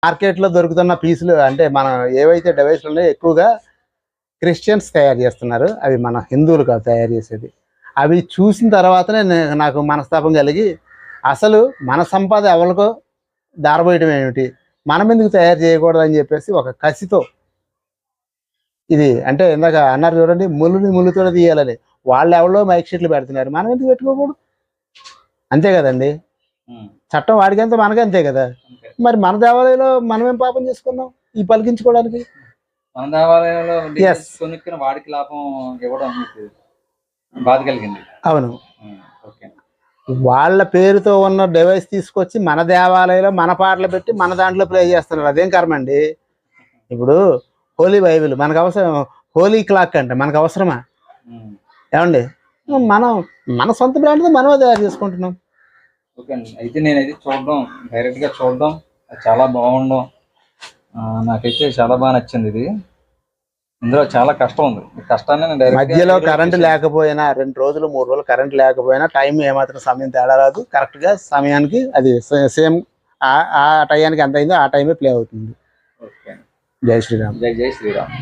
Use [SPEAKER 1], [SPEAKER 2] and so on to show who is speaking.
[SPEAKER 1] మార్కెట్లో దొరుకుతున్న పీసులు అంటే మనం ఏవైతే డివైస్లు ఉన్నాయో ఎక్కువగా క్రిస్టియన్స్ తయారు చేస్తున్నారు. అవి మన హిందువులు కాదు తయారు చేసేది. అవి చూసిన తర్వాతనే నాకు మనస్తాపం కలిగి అసలు మన సంపద ఎవరికో దారబోయటం ఏమిటి, మనం ఎందుకు తయారు చేయకూడదు అని చెప్పేసి ఒక కసితో ఇది అంటే ఇందాక అన్నారు చూడండి, ముళ్ళుని ముళ్ళుతో తీయాలని. వాళ్ళు ఎవరో మైక్ షీట్లు పెడుతున్నారు, మనం ఎందుకు పెట్టుకోకూడదు? అంతే కదండి. చట్టం వాడికంతే మనకంతే కదా. మరి మన దేవాలయంలో మనమేం పాపం చేసుకున్నాం ఈ పలికించుకోవడానికి?
[SPEAKER 2] మన దేవాలయంలో కొనుక్కుని వాడికి లాభం ఇవ్వడం బాధ కలిగింది.
[SPEAKER 1] అవును, వాళ్ళ పేరుతో ఉన్న డివైస్ తీసుకొచ్చి మన దేవాలయంలో మన పాటలు పెట్టి మన దాంట్లో ప్లే చేస్తున్నారు. అదేం కర్మ అండి? ఇప్పుడు హోలీ బైబిల్ మనకు అవసరం, హోలీ క్లాక్ అంటే మనకు అవసరమా? ఏమండి, మనం మన సొంత బ్రాండ్తో మనమే తయారు చేసుకుంటున్నాం.
[SPEAKER 2] ఓకే అండి, అయితే నేనైతే చూడడం, డైరెక్ట్గా చూడడం చాలా బాగుండడం, నాకైతే చాలా బాగా నచ్చింది. ఇది ఇందులో చాలా కష్టం ఉంది. కష్టాన్ని
[SPEAKER 1] మధ్యలో కరెంట్ లేకపోయినా 2 రోజులు 3 రోజులు కరెంట్ లేకపోయినా టైం ఏమాత్రం సమయం తేడా రాదు. కరెక్ట్గా సమయానికి అది సేమ్ ఆ టైంకి ఎంత అయిందో ఆ టైమే ప్లే అవుతుంది.
[SPEAKER 2] ఓకే,
[SPEAKER 1] జై శ్రీరామ్.
[SPEAKER 2] జై శ్రీరామ్.